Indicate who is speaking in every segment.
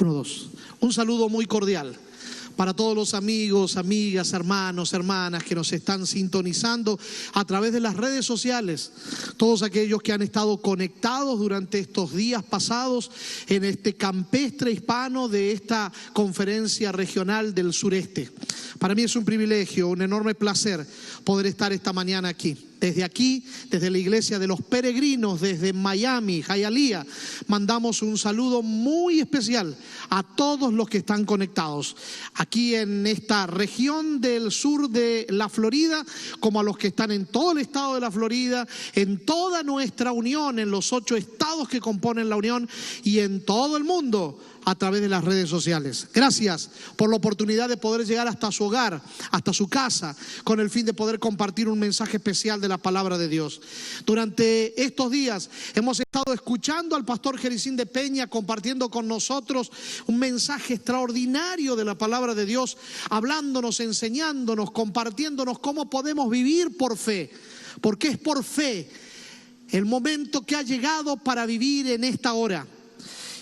Speaker 1: Uno, dos. Un saludo muy cordial para todos los amigos, amigas, hermanos, hermanas que nos están sintonizando a través de las redes sociales. Todos aquellos que han estado conectados durante estos días pasados en este campestre hispano de esta conferencia regional del sureste. Para mí es un privilegio, un enorme placer poder estar esta mañana aquí. Desde la iglesia de los peregrinos, desde Miami, Hialeah, mandamos un saludo muy especial a todos los que están conectados aquí en esta región del sur de la Florida, como a los que están en todo el estado de la Florida, en toda nuestra unión, en los 8 estados que componen la unión y en todo el mundo a través de las redes sociales. Gracias por la oportunidad de poder llegar hasta su hogar, hasta su casa, con el fin de poder compartir un mensaje especial de la palabra de Dios. Durante estos días hemos estado escuchando al pastor Jericín de Peña compartiendo con nosotros un mensaje extraordinario de la palabra de Dios, hablándonos, enseñándonos, compartiéndonos cómo podemos vivir por fe, porque es por fe el momento que ha llegado para vivir en esta hora.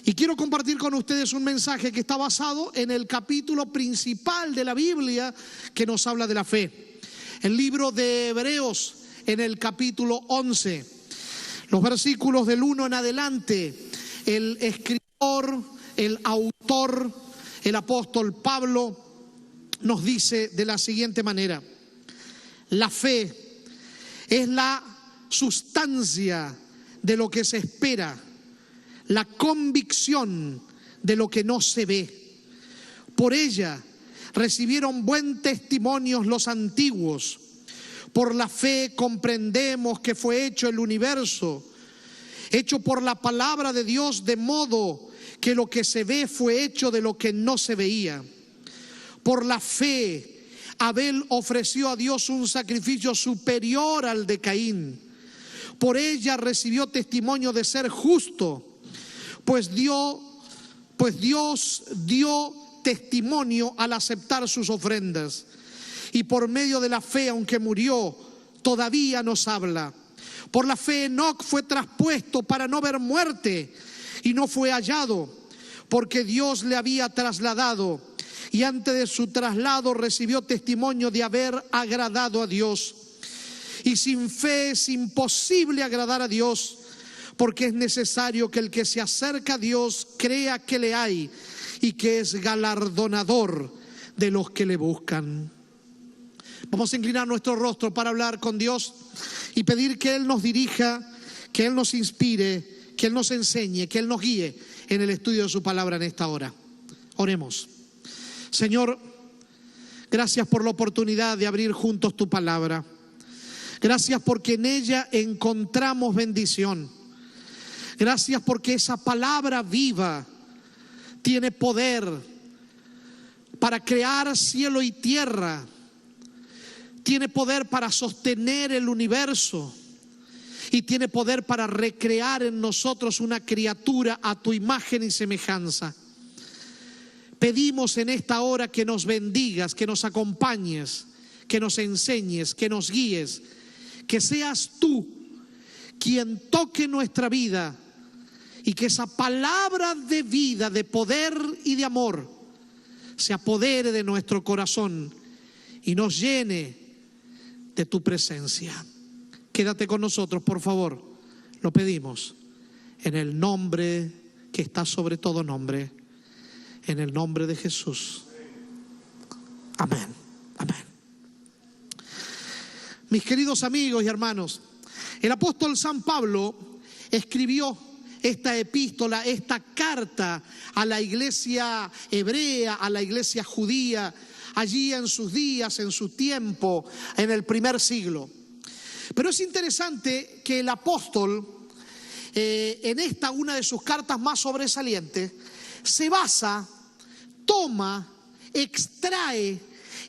Speaker 1: Y quiero compartir con ustedes un mensaje que está basado en el capítulo principal de la Biblia que nos habla de la fe. El libro de Hebreos, en el capítulo 11, los versículos del 1 en adelante, el escritor, el autor, el apóstol Pablo nos dice de la siguiente manera: la fe es la sustancia de lo que se espera, la convicción de lo que no se ve. Por ella recibieron buen testimonio los antiguos. Por la fe comprendemos que fue hecho el universo, hecho por la palabra de Dios, de modo que lo que se ve fue hecho de lo que no se veía. Por la fe Abel ofreció a Dios un sacrificio superior al de Caín. Por ella recibió testimonio de ser justo, pues Dios dio testimonio al aceptar sus ofrendas. Y por medio de la fe, aunque murió, todavía nos habla. Por la fe Enoc fue traspuesto para no ver muerte y no fue hallado, porque Dios le había trasladado, y antes de su traslado recibió testimonio de haber agradado a Dios. Y sin fe es imposible agradar a Dios, porque es necesario que el que se acerca a Dios crea que le hay y que es galardonador de los que le buscan. Vamos a inclinar nuestro rostro para hablar con Dios y pedir que Él nos dirija, que Él nos inspire, que Él nos enseñe, que Él nos guíe en el estudio de su palabra en esta hora. Oremos. Señor, gracias por la oportunidad de abrir juntos tu palabra. Gracias porque en ella encontramos bendición. Gracias porque esa palabra viva tiene poder para crear cielo y tierra. Tiene poder para sostener el universo. Y tiene poder para recrear en nosotros una criatura a tu imagen y semejanza. Pedimos en esta hora que nos bendigas, que nos acompañes, que nos enseñes, que nos guíes. Que seas tú quien toque nuestra vida y que esa palabra de vida, de poder y de amor se apodere de nuestro corazón y nos llene de tu presencia. Quédate con nosotros, por favor. Lo pedimos en el nombre que está sobre todo nombre, en el nombre de Jesús. Amén. Amén. Mis queridos amigos y hermanos, el apóstol San Pablo escribió esta epístola, esta carta a la iglesia hebrea, a la iglesia judía, allí en sus días, en su tiempo, en el primer siglo. Pero es interesante que el apóstol, en esta una de sus cartas más sobresalientes, se basa, toma, extrae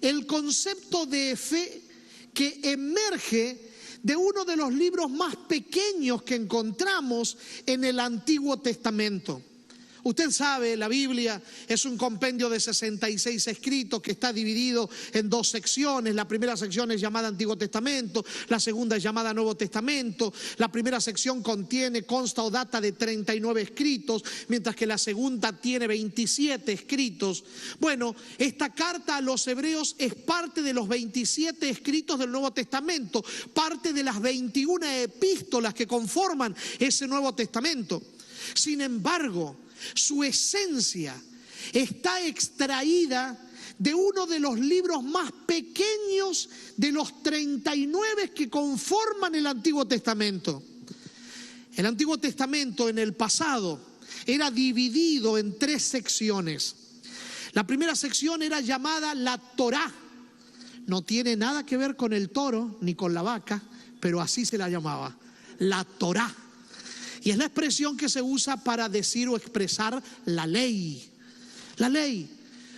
Speaker 1: el concepto de fe que emerge de uno de los libros más pequeños que encontramos en el Antiguo Testamento. Usted sabe, la Biblia es un compendio de 66 escritos que está dividido en dos secciones. La primera sección es llamada Antiguo Testamento, la segunda es llamada Nuevo Testamento. La primera sección consta o data de 39 escritos, mientras que la segunda tiene 27 escritos. Bueno, esta carta a los hebreos es parte de los 27 escritos del Nuevo Testamento, parte de las 21 epístolas que conforman ese Nuevo Testamento. Sin embargo, su esencia está extraída de uno de los libros más pequeños de los 39 que conforman el Antiguo Testamento. El Antiguo Testamento en el pasado era dividido en 3 secciones. La primera sección era llamada la Torá. No tiene nada que ver con el toro ni con la vaca, pero así se la llamaba, la Torá. Y es la expresión que se usa para decir o expresar la ley. La ley.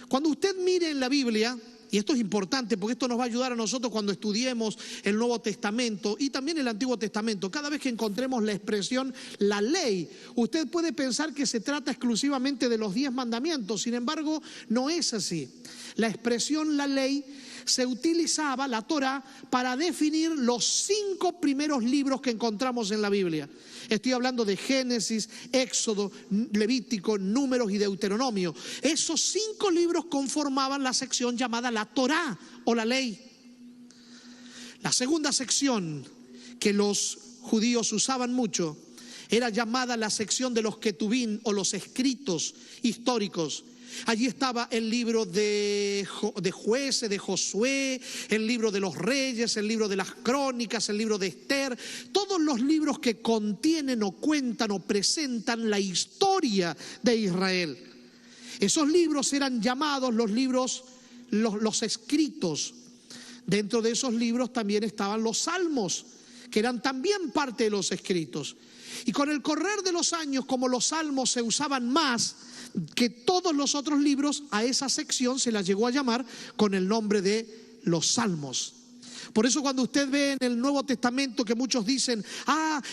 Speaker 1: Cuando usted mire en la Biblia, y esto es importante porque esto nos va a ayudar a nosotros cuando estudiemos el Nuevo Testamento y también el Antiguo Testamento, cada vez que encontremos la expresión la ley, usted puede pensar que se trata exclusivamente de los 10 mandamientos. Sin embargo, no es así. La expresión la ley se utilizaba, la Torá, para definir los 5 primeros libros que encontramos en la Biblia. Estoy hablando de Génesis, Éxodo, Levítico, Números y Deuteronomio. Esos 5 libros conformaban la sección llamada la Torá o la ley. La segunda sección que los judíos usaban mucho era llamada la sección de los Ketubín o los escritos históricos. Allí estaba el libro de Jueces, de Josué, el libro de los Reyes, el libro de las Crónicas, el libro de Esther. Todos los libros que contienen o cuentan o presentan la historia de Israel. Esos libros eran llamados los libros, los escritos. Dentro de esos libros también estaban los salmos, que eran también parte de los escritos. Y con el correr de los años, como los salmos se usaban más que todos los otros libros, a esa sección se la llegó a llamar con el nombre de los salmos. Por eso cuando usted ve en el Nuevo Testamento que muchos dicen,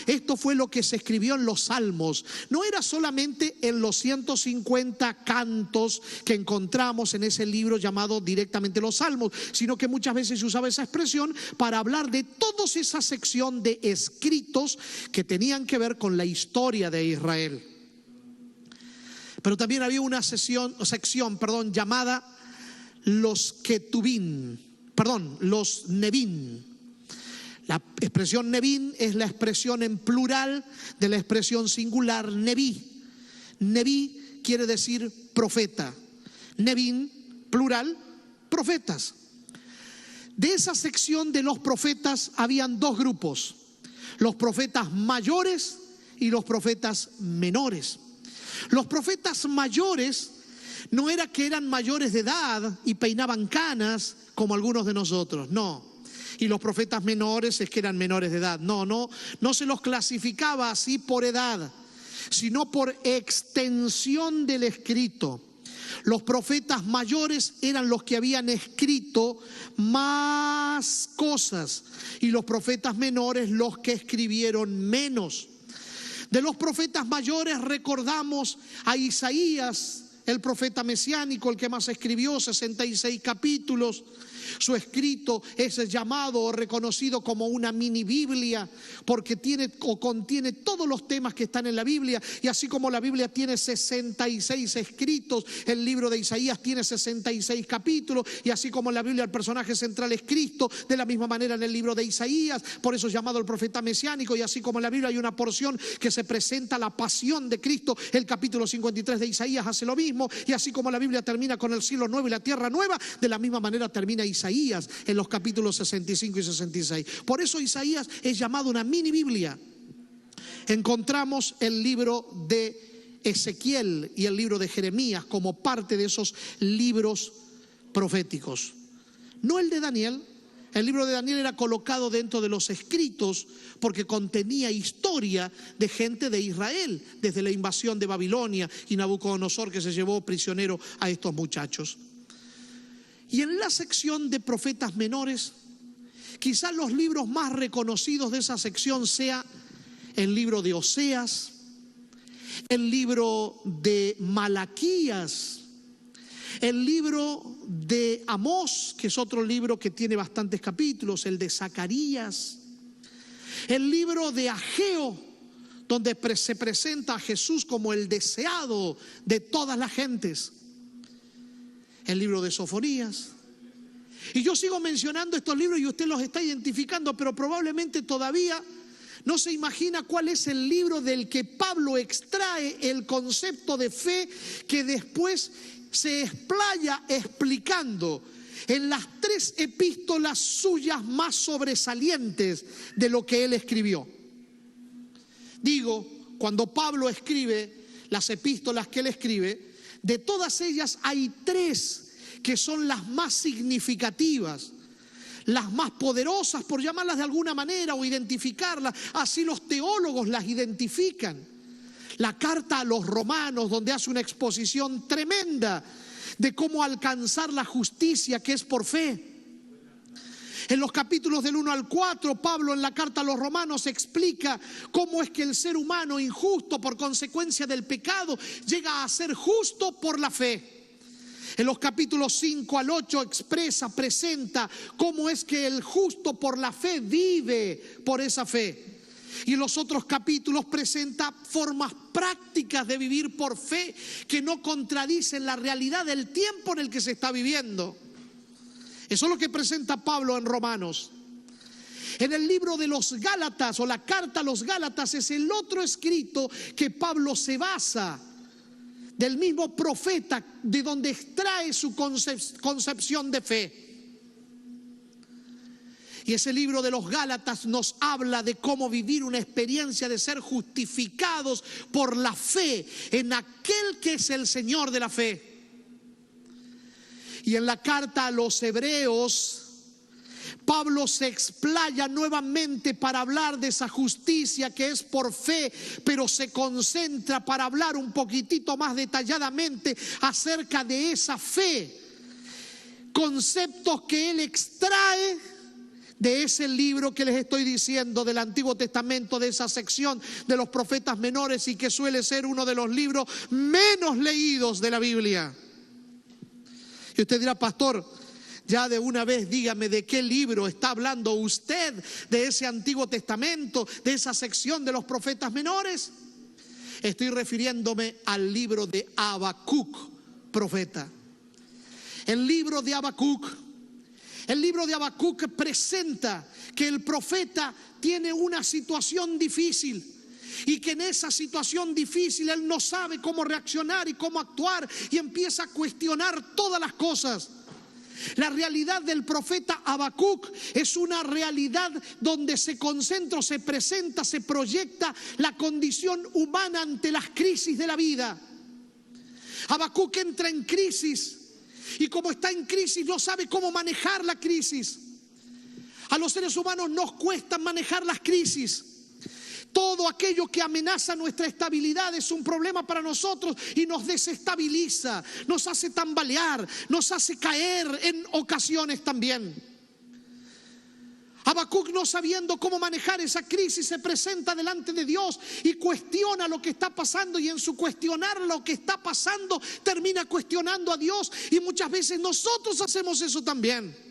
Speaker 1: esto fue lo que se escribió en los salmos, no era solamente en los 150 cantos que encontramos en ese libro llamado directamente los salmos, sino que muchas veces se usaba esa expresión para hablar de toda esa sección de escritos que tenían que ver con la historia de Israel. Pero también había una sección llamada los los Nevín. La expresión Nevín es la expresión en plural de la expresión singular Neví. Neví quiere decir profeta. Nevín, plural, profetas. De esa sección de los profetas habían 2 grupos: los profetas mayores y los profetas menores. Los profetas mayores no era que eran mayores de edad y peinaban canas como algunos de nosotros, no. Y los profetas menores es que eran menores de edad. No se los clasificaba así por edad, sino por extensión del escrito. Los profetas mayores eran los que habían escrito más cosas y los profetas menores los que escribieron menos. De los profetas mayores recordamos a Isaías, el profeta mesiánico, el que más escribió, 66 capítulos. Su escrito es llamado o reconocido como una mini Biblia porque tiene o contiene todos los temas que están en la Biblia. Y así como la Biblia tiene 66 escritos, el libro de Isaías tiene 66 capítulos. Y así como en la Biblia el personaje central es Cristo, de la misma manera en el libro de Isaías, por eso es llamado el profeta mesiánico. Y así como en la Biblia hay una porción que se presenta la pasión de Cristo, el capítulo 53 de Isaías hace lo mismo. Y así como la Biblia termina con el cielo nuevo y la tierra nueva, de la misma manera termina Isaías en los capítulos 65 y 66. Por eso Isaías es llamado una mini Biblia. Encontramos el libro de Ezequiel y el libro de Jeremías como parte de esos libros proféticos. No el de Daniel. El libro de Daniel era colocado dentro de los escritos porque contenía historia de gente de Israel, desde la invasión de Babilonia y Nabucodonosor, que se llevó prisionero a estos muchachos. Y en la sección de profetas menores, quizás los libros más reconocidos de esa sección sea el libro de Oseas, el libro de Malaquías, el libro de Amós, que es otro libro que tiene bastantes capítulos, el de Zacarías, el libro de Ageo, donde se presenta a Jesús como el deseado de todas las gentes, el libro de Sofonías. Y yo sigo mencionando estos libros y usted los está identificando, pero probablemente todavía no se imagina cuál es el libro del que Pablo extrae el concepto de fe que después se explaya explicando en las 3 epístolas suyas más sobresalientes de lo que él escribió. Digo, cuando Pablo escribe las epístolas que él escribe, de todas ellas hay 3 que son las más significativas, las más poderosas, por llamarlas de alguna manera o identificarlas. Así los teólogos las identifican. La carta a los romanos, donde hace una exposición tremenda de cómo alcanzar la justicia que es por fe. En los capítulos del 1 al 4, Pablo en la carta a los romanos explica cómo es que el ser humano injusto por consecuencia del pecado llega a ser justo por la fe. En los capítulos 5 al 8 presenta cómo es que el justo por la fe vive por esa fe. Y en los otros capítulos presenta formas prácticas de vivir por fe que no contradicen la realidad del tiempo en el que se está viviendo. Eso es lo que presenta Pablo en Romanos. En el libro de los Gálatas, o la carta a los Gálatas, es el otro escrito que Pablo se basa, del mismo profeta, de donde extrae su concepción de fe. Y ese libro de los Gálatas nos habla de cómo vivir una experiencia de ser justificados por la fe en aquel que es el Señor de la fe. Y en la carta a los Hebreos, Pablo se explaya nuevamente para hablar de esa justicia que es por fe, pero se concentra para hablar un poquitito más detalladamente acerca de esa fe. Conceptos que él extrae de ese libro que les estoy diciendo del Antiguo Testamento, de esa sección de los profetas menores, y que suele ser uno de los libros menos leídos de la Biblia. Y usted dirá: pastor, ya de una vez dígame de qué libro está hablando usted, de ese Antiguo Testamento, de esa sección de los profetas menores. Estoy refiriéndome al libro de Habacuc, profeta. El libro de Habacuc presenta que el profeta tiene una situación difícil y que en esa situación difícil él no sabe cómo reaccionar y cómo actuar, y empieza a cuestionar todas las cosas. La realidad del profeta Habacuc es una realidad donde se concentra, se presenta, se proyecta la condición humana ante las crisis de la vida. Habacuc entra en crisis y como está en crisis no sabe cómo manejar la crisis. A los seres humanos nos cuesta manejar las crisis. Todo aquello que amenaza nuestra estabilidad es un problema para nosotros y nos desestabiliza, nos hace tambalear, nos hace caer en ocasiones también. Habacuc, no sabiendo cómo manejar esa crisis, se presenta delante de Dios y cuestiona lo que está pasando, y en su cuestionar lo que está pasando termina cuestionando a Dios, y muchas veces nosotros hacemos eso también.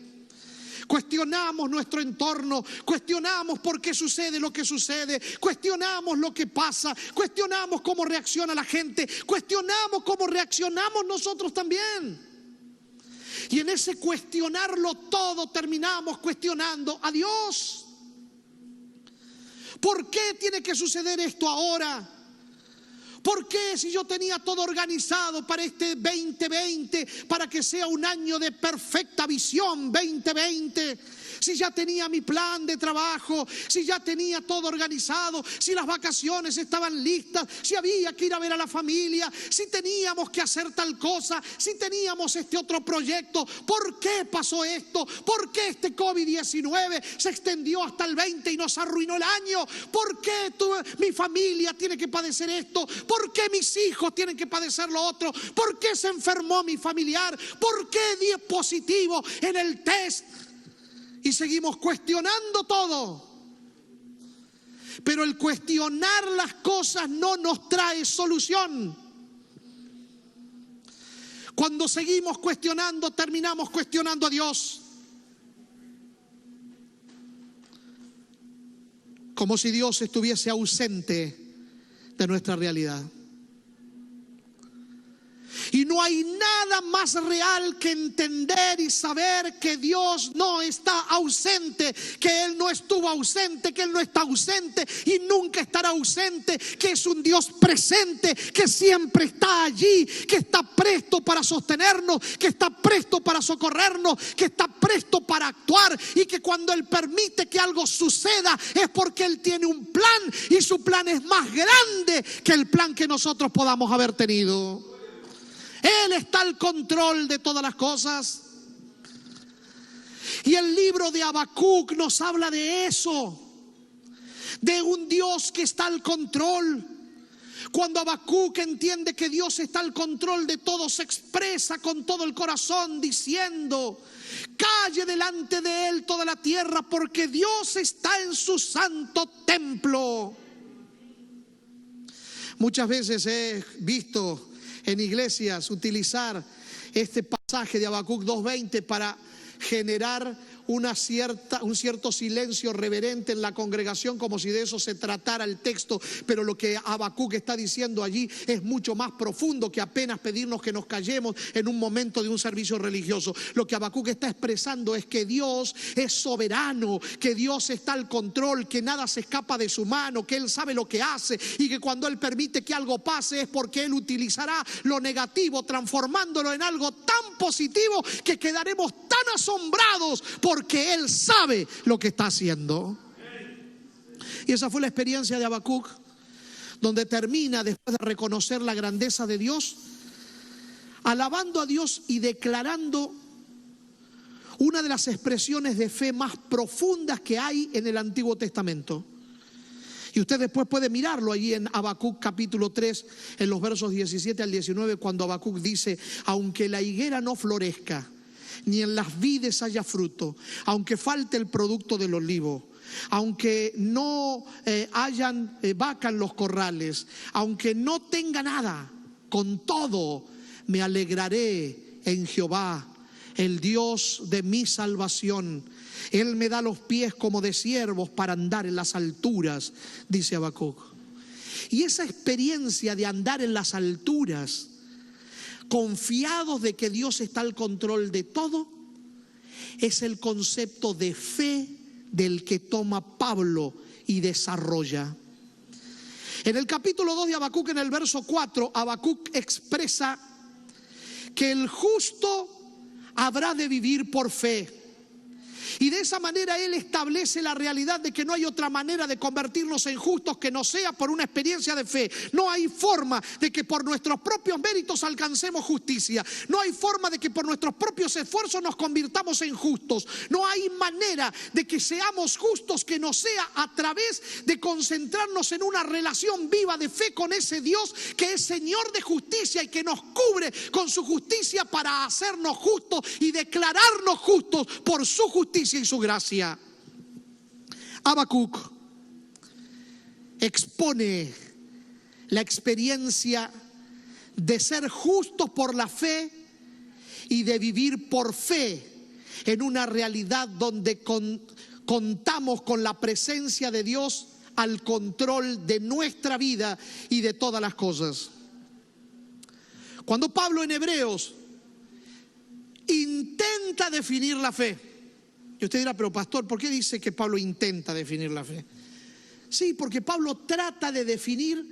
Speaker 1: Cuestionamos nuestro entorno, cuestionamos por qué sucede lo que sucede, cuestionamos lo que pasa, cuestionamos cómo reacciona la gente, cuestionamos cómo reaccionamos nosotros también. Y en ese cuestionarlo todo terminamos cuestionando a Dios. ¿Por qué tiene que suceder esto ahora? ¿Por qué, si yo tenía todo organizado para este 2020, para que sea un año de perfecta visión 2020, si ya tenía mi plan de trabajo, si ya tenía todo organizado, si las vacaciones estaban listas, si había que ir a ver a la familia, si teníamos que hacer tal cosa, si teníamos este otro proyecto? ¿Por qué pasó esto? ¿Por qué este COVID-19 se extendió hasta el 20 y nos arruinó el año? ¿Por qué mi familia tiene que padecer esto? ¿Por qué mis hijos tienen que padecer lo otro? ¿Por qué se enfermó mi familiar? ¿Por qué di positivo en el test? Y seguimos cuestionando todo. Pero el cuestionar las cosas no nos trae solución. Cuando seguimos cuestionando, terminamos cuestionando a Dios. Como si Dios estuviese ausente de nuestra realidad. Y no hay nada más real que entender y saber que Dios no está ausente, que Él no estuvo ausente, que Él no está ausente y nunca estará ausente, que es un Dios presente, que siempre está allí, que está presto para sostenernos, que está presto para socorrernos, que está presto para actuar, y que cuando Él permite que algo suceda es porque Él tiene un plan, y su plan es más grande que el plan que nosotros podamos haber tenido. Él está al control de todas las cosas. Y el libro de Habacuc nos habla de eso, de un Dios que está al control. Cuando Habacuc entiende que Dios está al control de todo, se expresa con todo el corazón diciendo: calle delante de Él toda la tierra, porque Dios está en su santo templo. Muchas veces he visto en iglesias utilizar este pasaje de Habacuc 2:20 para generar un cierto silencio reverente en la congregación, como si de eso se tratara el texto. Pero lo que Habacuc está diciendo allí es mucho más profundo que apenas pedirnos que nos callemos en un momento de un servicio religioso. Lo que Habacuc está expresando es que Dios es soberano, que Dios está al control, que nada se escapa de su mano, que Él sabe lo que hace, y que cuando Él permite que algo pase es porque Él utilizará lo negativo transformándolo en algo tan positivo que quedaremos tan asombrados porque Él sabe lo que está haciendo. Y esa fue la experiencia de Habacuc, donde termina, después de reconocer la grandeza de Dios, alabando a Dios y declarando una de las expresiones de fe más profundas que hay en el Antiguo Testamento. Y usted después puede mirarlo allí en Habacuc capítulo 3, en los versos 17 al 19, cuando Habacuc dice: aunque la higuera no florezca, ni en las vides haya fruto, aunque falte el producto del olivo, aunque no hayan vaca en los corrales, aunque no tenga nada, con todo me alegraré en Jehová, el Dios de mi salvación. Él me da los pies como de siervos para andar en las alturas, dice Habacuc. Y esa experiencia de andar en las alturas, confiados de que Dios está al control de todo, es el concepto de fe del que toma Pablo y desarrolla. En el capítulo 2 de Habacuc, en el verso 4, Habacuc expresa que el justo habrá de vivir por fe. Y de esa manera él establece la realidad de que no hay otra manera de convertirnos en justos que no sea por una experiencia de fe. No hay forma de que por nuestros propios méritos alcancemos justicia. No hay forma de que por nuestros propios esfuerzos nos convirtamos en justos. No hay manera de que seamos justos que no sea a través de concentrarnos en una relación viva de fe con ese Dios que es Señor de justicia y que nos cubre con su justicia para hacernos justos y declararnos justos por su justicia y su gracia. Habacuc expone la experiencia de ser justos por la fe y de vivir por fe en una realidad donde contamos con la presencia de Dios al control de nuestra vida y de todas las cosas. Cuando Pablo en Hebreos intenta definir la fe, y usted dirá: pero pastor, ¿por qué dice que Pablo intenta definir la fe? Sí, porque Pablo trata de definir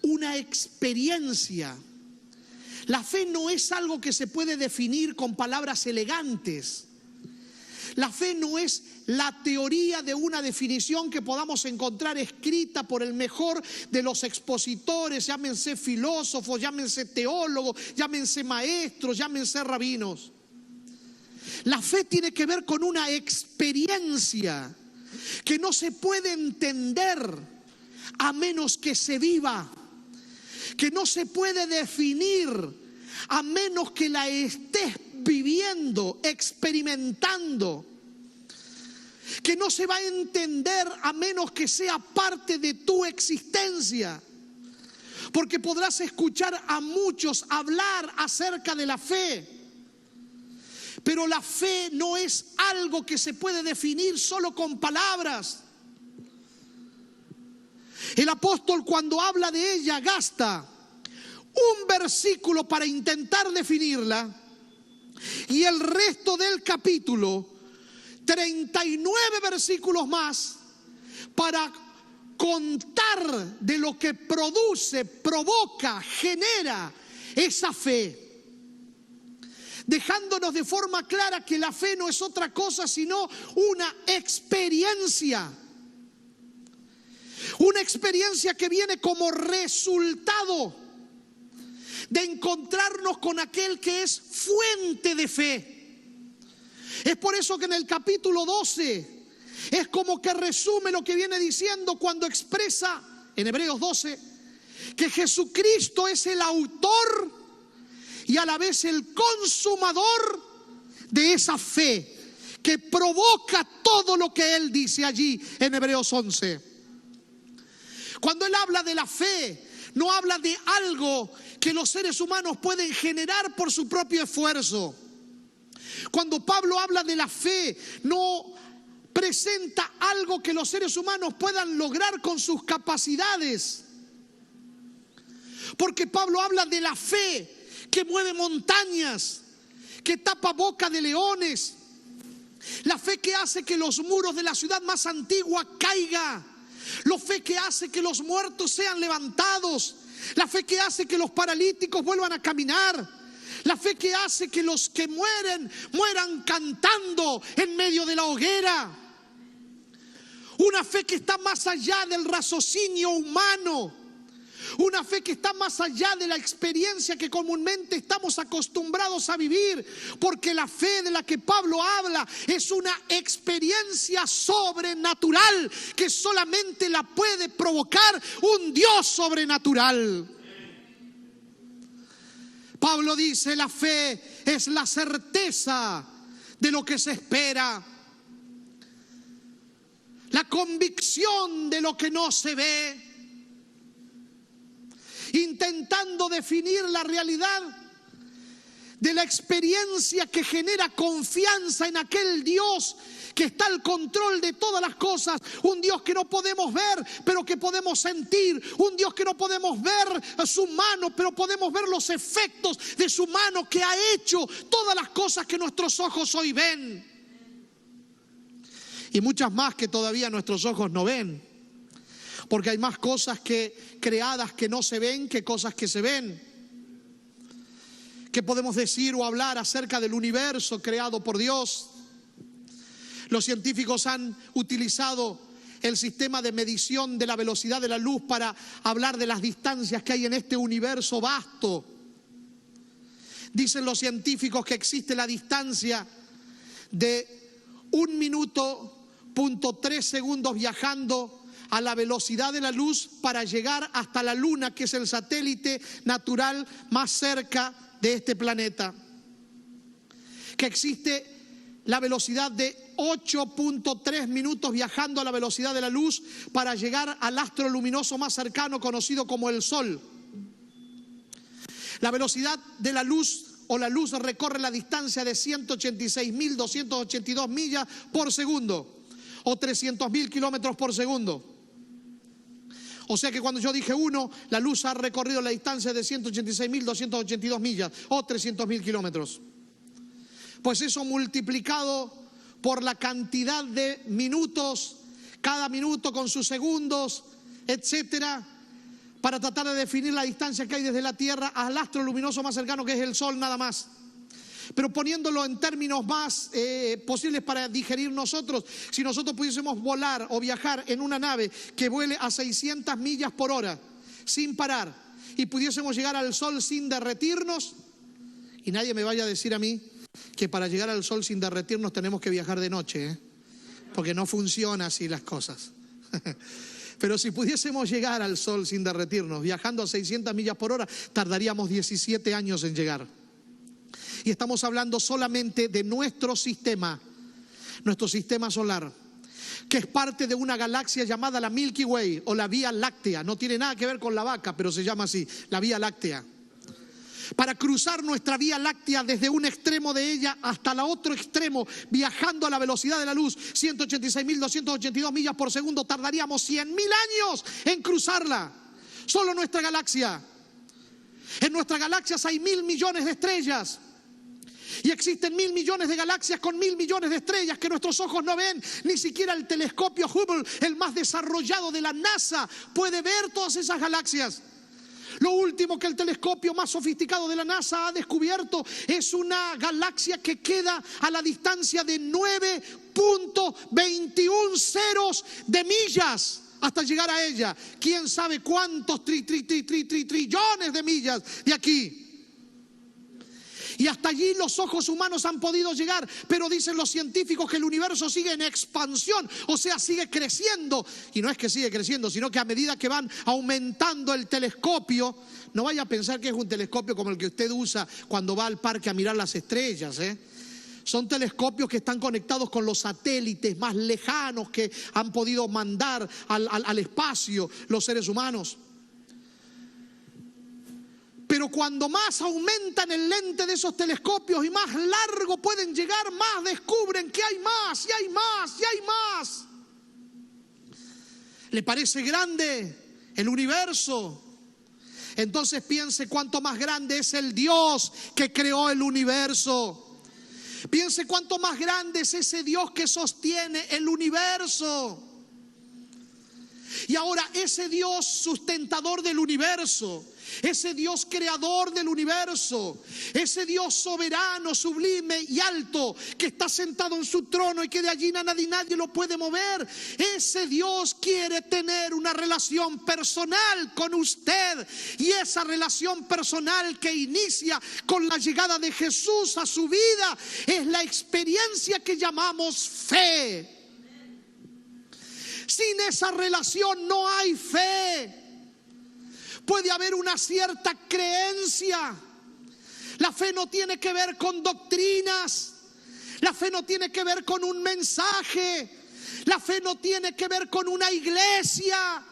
Speaker 1: una experiencia. La fe no es algo que se puede definir con palabras elegantes. La fe no es la teoría de una definición que podamos encontrar escrita por el mejor de los expositores, llámense filósofos, llámense teólogos, llámense maestros, llámense rabinos. La fe tiene que ver con una experiencia que no se puede entender a menos que se viva, que no se puede definir a menos que la estés viviendo, experimentando. que no se va a entender a menos que sea parte de tu existencia. Porque podrás escuchar a muchos hablar acerca de la fe, pero la fe no es algo que se puede definir solo con palabras. El apóstol, cuando habla de ella, gasta un versículo para intentar definirla y el resto del capítulo, 39 versículos más, para contar de lo que produce, provoca, genera esa fe, dejándonos de forma clara que la fe no es otra cosa sino una experiencia que viene como resultado de encontrarnos con aquel que es fuente de fe. Es por eso que en el capítulo 12 es como que resume lo que viene diciendo cuando expresa en Hebreos 12 que Jesucristo es el autor y a la vez el consumador de esa fe que provoca todo lo que él dice allí en Hebreos 11. Cuando él habla de la fe, no habla de algo que los seres humanos pueden generar por su propio esfuerzo. Cuando Pablo habla de la fe, no presenta algo que los seres humanos puedan lograr con sus capacidades. Porque Pablo habla de la fe que mueve montañas, que tapa boca de leones. La fe que hace que los muros de la ciudad más antigua caigan. La fe que hace que los muertos sean levantados. La fe que hace que los paralíticos vuelvan a caminar. La fe que hace que los que mueran cantando en medio de la hoguera. Una fe que está más allá del raciocinio humano. Una fe que está más allá de la experiencia que comúnmente estamos acostumbrados a vivir. Porque la fe de la que Pablo habla es una experiencia sobrenatural que solamente la puede provocar un Dios sobrenatural. Pablo dice: la fe es la certeza de lo que se espera, la convicción de lo que no se ve, intentando definir la realidad de la experiencia que genera confianza en aquel Dios que está al control de todas las cosas. Un Dios que no podemos ver, pero que podemos sentir. Un Dios que no podemos ver su mano, pero podemos ver los efectos de su mano, que ha hecho todas las cosas que nuestros ojos hoy ven. Y muchas más que todavía nuestros ojos no ven. Porque hay más cosas que creadas que no se ven que cosas que se ven. ¿Qué podemos decir o hablar acerca del universo creado por Dios? Los científicos han utilizado el sistema de medición de la velocidad de la luz para hablar de las distancias que hay en este universo vasto. Dicen los científicos que existe la distancia de 1 minuto, .3 segundos viajando a la velocidad de la luz para llegar hasta la Luna, que es el satélite natural más cerca de este planeta. Que existe la velocidad de 8.3 minutos viajando a la velocidad de la luz para llegar al astro luminoso más cercano, conocido como el Sol. La velocidad de la luz o la luz recorre la distancia de 186.282 millas por segundo o 300.000 kilómetros por segundo. O sea que cuando yo dije 1, la luz ha recorrido la distancia de 186.282 millas o 300.000 kilómetros. Pues eso multiplicado por la cantidad de minutos, cada minuto con sus segundos, etcétera, para tratar de definir la distancia que hay desde la Tierra al astro luminoso más cercano, que es el Sol, nada más. Pero poniéndolo en términos más posibles para digerir nosotros, si nosotros pudiésemos volar o viajar en una nave que vuele a 600 millas por hora sin parar y pudiésemos llegar al Sol sin derretirnos, y nadie me vaya a decir a mí que para llegar al Sol sin derretirnos tenemos que viajar de noche, porque no funciona así las cosas. Pero si pudiésemos llegar al Sol sin derretirnos, viajando a 600 millas por hora, tardaríamos 17 años en llegar. Y estamos hablando solamente de nuestro sistema solar. que es parte de una galaxia llamada la Milky Way o la Vía Láctea. No tiene nada que ver con la vaca, pero se llama así, la Vía Láctea. Para cruzar nuestra Vía Láctea desde un extremo de ella hasta el otro extremo, viajando a la velocidad de la luz, 186.282 millas por segundo, tardaríamos 100.000 años en cruzarla. Solo nuestra galaxia. En nuestras galaxias hay 1.000 millones de estrellas. Y existen 1.000 millones de galaxias con 1.000 millones de estrellas que nuestros ojos no ven. Ni siquiera el telescopio Hubble, el más desarrollado de la NASA, puede ver todas esas galaxias. Lo último que el telescopio más sofisticado de la NASA ha descubierto es una galaxia que queda a la distancia de 9.21 ceros de millas hasta llegar a ella. ¿Quién sabe cuántos trillones de millas de aquí? Y hasta allí los ojos humanos han podido llegar, pero dicen los científicos que el universo sigue en expansión, o sea, sigue creciendo. Y no es que sigue creciendo, sino que a medida que van aumentando el telescopio, no vaya a pensar que es un telescopio como el que usted usa cuando va al parque a mirar las estrellas, Son telescopios que están conectados con los satélites más lejanos que han podido mandar al espacio los seres humanos. Pero cuando más aumentan el lente de esos telescopios y más largo pueden llegar, más descubren que hay más, y hay más, y hay más. ¿Le parece grande el universo? Entonces piense cuánto más grande es el Dios que creó el universo. Piense cuánto más grande es ese Dios que sostiene el universo. Y ahora ese Dios sustentador del universo, ese Dios creador del universo, ese Dios soberano, sublime y alto, que está sentado en su trono y que de allí nadie lo puede mover, ese Dios quiere tener una relación personal con usted. Y esa relación personal que inicia con la llegada de Jesús a su vida es la experiencia que llamamos fe. Sin esa relación no hay fe. Puede haber una cierta creencia. La fe no tiene que ver con doctrinas. La fe no tiene que ver con un mensaje. La fe no tiene que ver con una iglesia.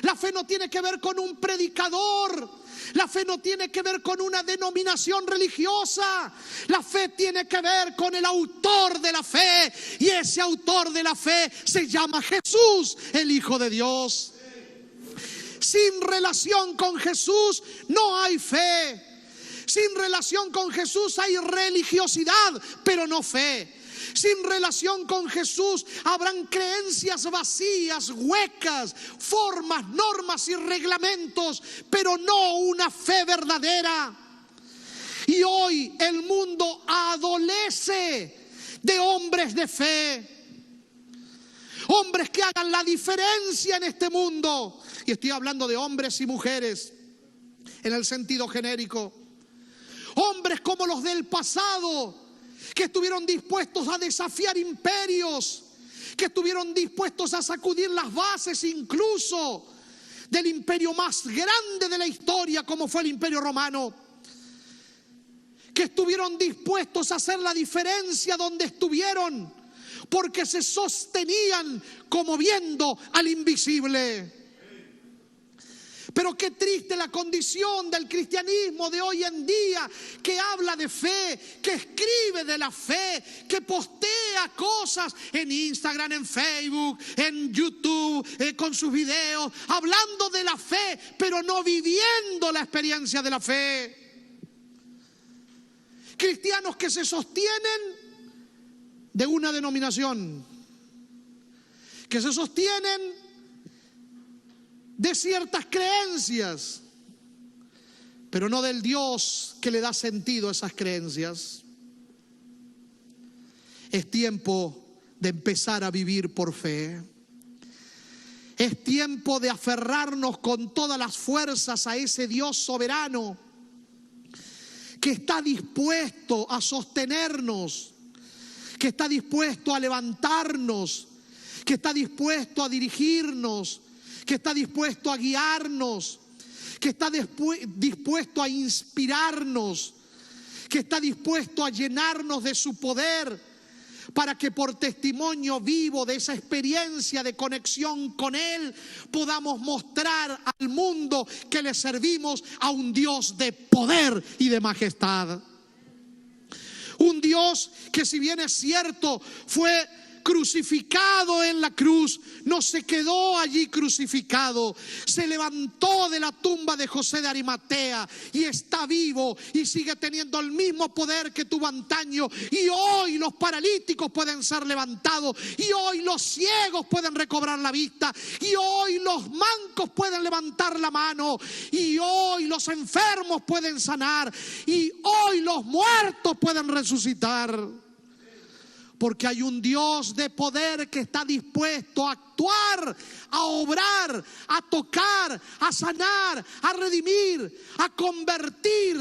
Speaker 1: La fe no tiene que ver con un predicador. La fe no tiene que ver con una denominación religiosa. La fe tiene que ver con el autor de la fe. Y ese autor de la fe se llama Jesús, el Hijo de Dios. Sin relación con Jesús no hay fe. Sin relación con Jesús hay religiosidad, pero no fe. Sin relación con Jesús habrán creencias vacías, huecas, formas, normas y reglamentos, pero no una fe verdadera. Y hoy el mundo adolece de hombres de fe. Hombres que hagan la diferencia en este mundo. Y estoy hablando de hombres y mujeres en el sentido genérico. Hombres como los del pasado, que estuvieron dispuestos a desafiar imperios, que estuvieron dispuestos a sacudir las bases incluso del imperio más grande de la historia, como fue el Imperio Romano, que estuvieron dispuestos a hacer la diferencia donde estuvieron, porque se sostenían como viendo al invisible. Pero qué triste la condición del cristianismo de hoy en día, que habla de fe, que escribe de la fe, que postea cosas en Instagram, en Facebook, en YouTube, con sus videos, hablando de la fe, pero no viviendo la experiencia de la fe. Cristianos que se sostienen de una denominación, que se sostienen de ciertas creencias, pero no del Dios que le da sentido a esas creencias. Es tiempo de empezar a vivir por fe. Es tiempo de aferrarnos con todas las fuerzas a ese Dios soberano que está dispuesto a sostenernos, que está dispuesto a levantarnos, que está dispuesto a dirigirnos, que está dispuesto a guiarnos, que está dispuesto a inspirarnos, que está dispuesto a llenarnos de su poder para que por testimonio vivo de esa experiencia de conexión con Él podamos mostrar al mundo que le servimos a un Dios de poder y de majestad. Un Dios que, si bien es cierto, fue crucificado en la cruz, no se quedó allí crucificado, se levantó de la tumba de José de Arimatea y está vivo y sigue teniendo el mismo poder que tuvo antaño, y hoy los paralíticos pueden ser levantados, y hoy los ciegos pueden recobrar la vista, y hoy los mancos pueden levantar la mano, y hoy los enfermos pueden sanar, y hoy los muertos pueden resucitar. Porque hay un Dios de poder que está dispuesto a actuar, a obrar, a tocar, a sanar, a redimir, a convertir,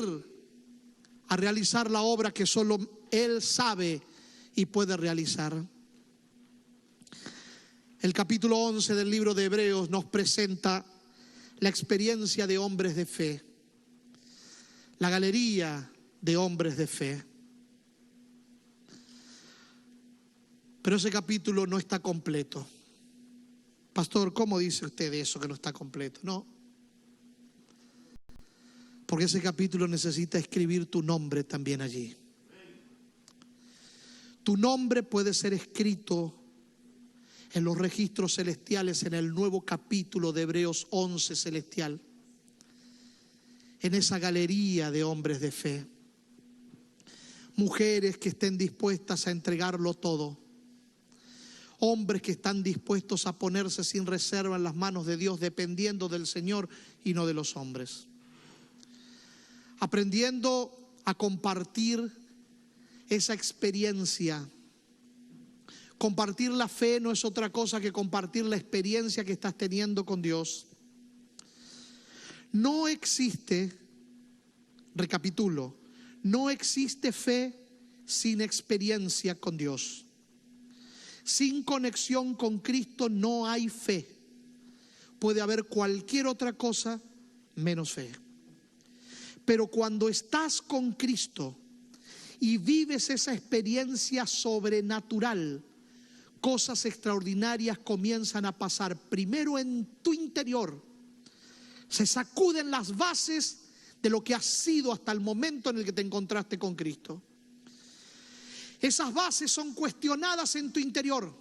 Speaker 1: a realizar la obra que solo Él sabe y puede realizar. El capítulo 11 del libro de Hebreos nos presenta la experiencia de hombres de fe, la galería de hombres de fe. Pero ese capítulo no está completo. Pastor, ¿cómo dice usted eso que no está completo? No. Porque ese capítulo necesita escribir tu nombre también allí. Tu nombre puede ser escrito en los registros celestiales en el nuevo capítulo de Hebreos 11 celestial. En esa galería de hombres de fe. Mujeres que estén dispuestas a entregarlo todo. Hombres que están dispuestos a ponerse sin reserva en las manos de Dios, dependiendo del Señor y no de los hombres. Aprendiendo a compartir esa experiencia. Compartir la fe no es otra cosa que compartir la experiencia que estás teniendo con Dios. No existe, recapitulo, no existe fe sin experiencia con Dios. Sin conexión con Cristo no hay fe. Puede haber cualquier otra cosa menos fe. Pero cuando estás con Cristo y vives esa experiencia sobrenatural, cosas extraordinarias comienzan a pasar. Primero en tu interior. Se sacuden las bases de lo que has sido hasta el momento en el que te encontraste con Cristo. Esas bases son cuestionadas en tu interior.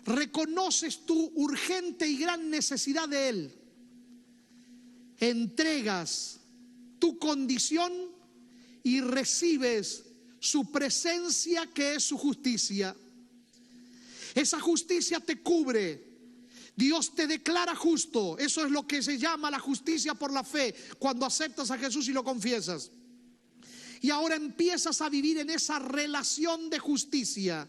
Speaker 1: Reconoces tu urgente y gran necesidad de Él. Entregas tu condición y recibes su presencia, que es su justicia. Esa justicia te cubre. Dios te declara justo. Eso es lo que se llama la justicia por la fe, cuando aceptas a Jesús y lo confiesas. Y ahora empiezas a vivir en esa relación de justicia,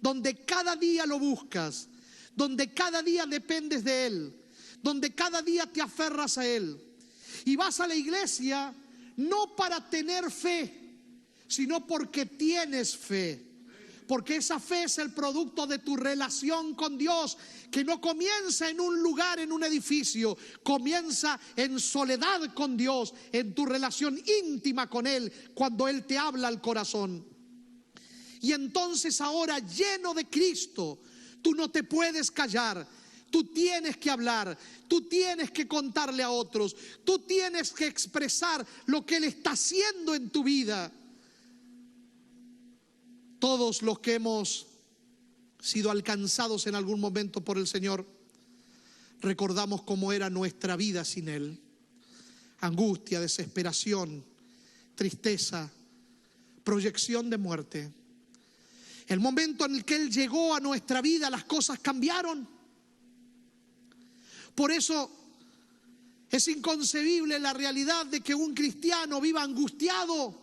Speaker 1: donde cada día lo buscas, donde cada día dependes de Él, donde cada día te aferras a Él. Y vas a la iglesia no para tener fe, sino porque tienes fe. Porque esa fe es el producto de tu relación con Dios, que no comienza en un lugar, en un edificio, comienza en soledad con Dios, en tu relación íntima con Él, cuando Él te habla al corazón. Y entonces ahora, lleno de Cristo, tú no te puedes callar. Tú tienes que hablar, tú tienes que contarle a otros, tú tienes que expresar lo que Él está haciendo en tu vida. Todos los que hemos sido alcanzados en algún momento por el Señor, recordamos cómo era nuestra vida sin Él. Angustia, desesperación, tristeza, proyección de muerte. El momento en el que Él llegó a nuestra vida, las cosas cambiaron. Por eso es inconcebible la realidad de que un cristiano viva angustiado,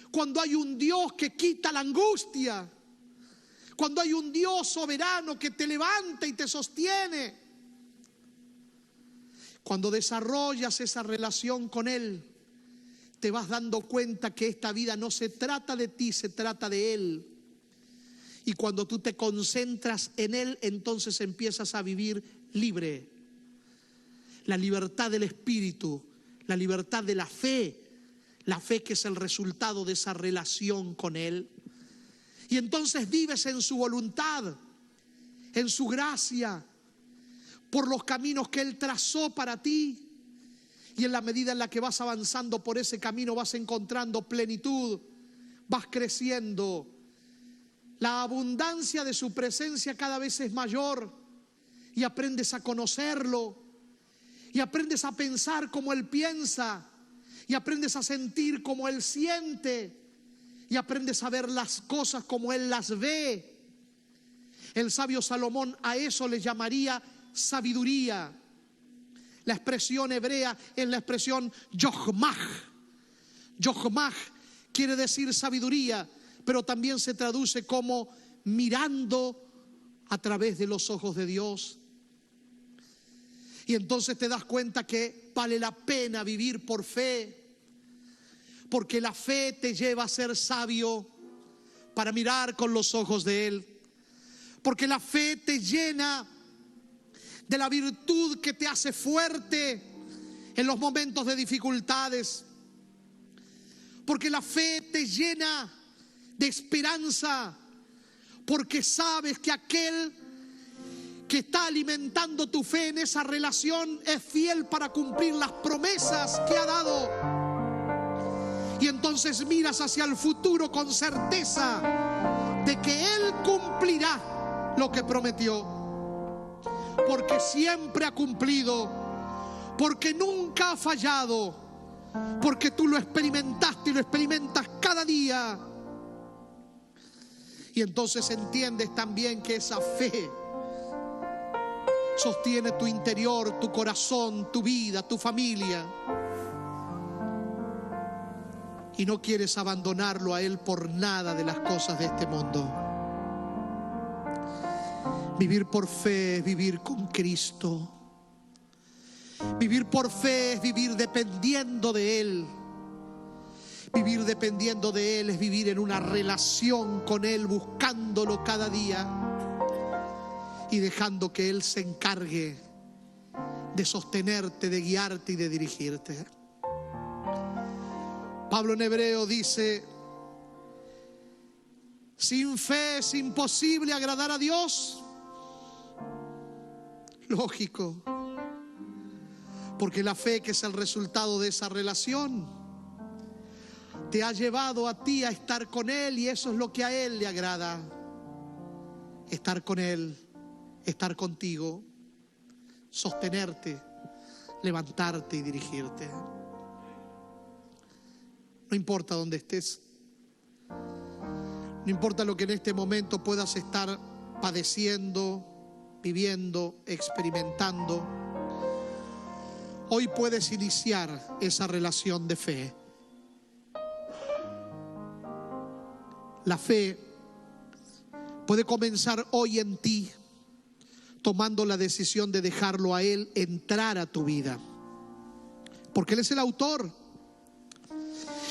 Speaker 1: cuando hay un Dios que quita la angustia, cuando hay un Dios soberano que te levanta y te sostiene. Cuando desarrollas esa relación con Él, te vas dando cuenta que esta vida no se trata de ti, se trata de Él. Y cuando tú te concentras en Él, entonces empiezas a vivir libre. La libertad del espíritu, la libertad de la fe que es el resultado de esa relación con Él. Y entonces vives en su voluntad, en su gracia, por los caminos que Él trazó para ti. Y en la medida en la que vas avanzando por ese camino vas encontrando plenitud, vas creciendo. La abundancia de su presencia cada vez es mayor y aprendes a conocerlo y aprendes a pensar como Él piensa y aprendes a sentir como Él siente y aprendes a ver las cosas como Él las ve. El sabio Salomón a eso le llamaría sabiduría. La expresión hebrea es la expresión yochmah. Yochmah quiere decir sabiduría, pero también se traduce como mirando a través de los ojos de Dios. Y entonces te das cuenta que vale la pena vivir por fe, porque la fe te lleva a ser sabio para mirar con los ojos de Él. Porque la fe te llena de la virtud que te hace fuerte en los momentos de dificultades. Porque la fe te llena de esperanza, porque sabes que aquel que está alimentando tu fe en esa relación es fiel para cumplir las promesas que ha dado. Y entonces miras hacia el futuro con certeza de que Él cumplirá lo que prometió. Porque siempre ha cumplido, porque nunca ha fallado, porque tú lo experimentaste y lo experimentas cada día. Y entonces entiendes también que esa fe sostiene tu interior, tu corazón, tu vida, tu familia. Y no quieres abandonarlo a Él por nada de las cosas de este mundo. Vivir por fe es vivir con Cristo. Vivir por fe es vivir dependiendo de Él. Vivir dependiendo de Él es vivir en una relación con Él, buscándolo cada día y dejando que Él se encargue de sostenerte, de guiarte y de dirigirte. Pablo en Hebreo dice: sin fe es imposible agradar a Dios. Lógico, porque la fe, que es el resultado de esa relación, te ha llevado a ti a estar con Él, y eso es lo que a Él le agrada. Estar con Él, estar contigo, sostenerte, levantarte y dirigirte. No importa dónde estés, no importa lo que en este momento puedas estar padeciendo, viviendo, experimentando. Hoy puedes iniciar esa relación de fe. La fe puede comenzar hoy en ti, tomando la decisión de dejarlo a Él entrar a tu vida, porque Él es el autor.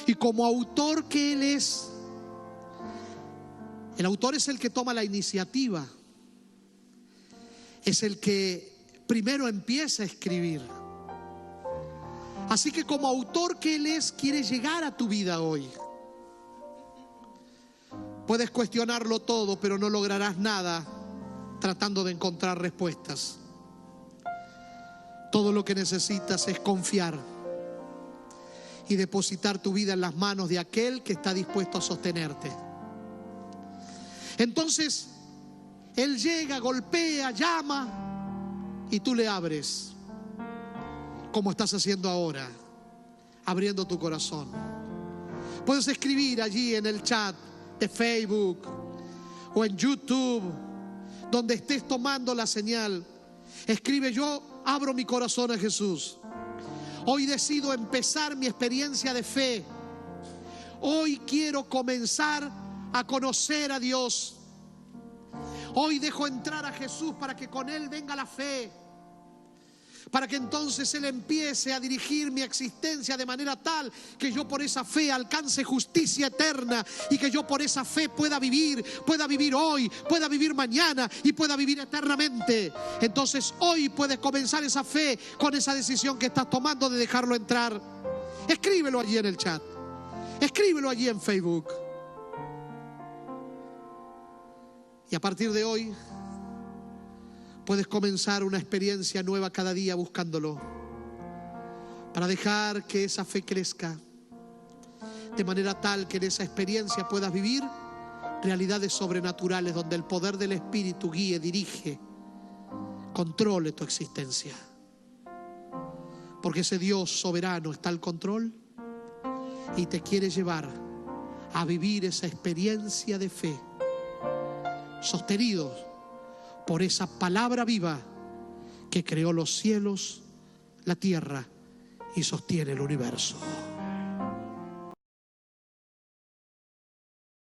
Speaker 1: Y como autor que Él es, el autor es el que toma la iniciativa, es el que primero empieza a escribir. Así que como autor que Él es, quiere llegar a tu vida hoy. Puedes cuestionarlo todo, pero no lograrás nada tratando de encontrar respuestas. Todo lo que necesitas es confiar y depositar tu vida en las manos de aquel que está dispuesto a sostenerte. Entonces Él llega, golpea, llama y tú le abres, como estás haciendo ahora, abriendo tu corazón. Puedes escribir allí en el chat de Facebook o en YouTube, donde estés tomando la señal. Escribe: yo abro mi corazón a Jesús. Hoy decido empezar mi experiencia de fe. Hoy quiero comenzar a conocer a Dios. Hoy dejo entrar a Jesús para que con Él venga la fe, para que entonces Él empiece a dirigir mi existencia de manera tal que yo por esa fe alcance justicia eterna, y que yo por esa fe pueda vivir hoy, pueda vivir mañana y pueda vivir eternamente. Entonces hoy puedes comenzar esa fe con esa decisión que estás tomando de dejarlo entrar. Escríbelo allí en el chat, escríbelo allí en Facebook. Y a partir de hoy puedes comenzar una experiencia nueva cada día buscándolo, para dejar que esa fe crezca, de manera tal que en esa experiencia puedas vivir realidades sobrenaturales donde el poder del Espíritu guíe, dirige, controle tu existencia. Porque ese Dios soberano está al control y te quiere llevar a vivir esa experiencia de fe, sostenidos por esa palabra viva que creó los cielos, la tierra y sostiene el universo.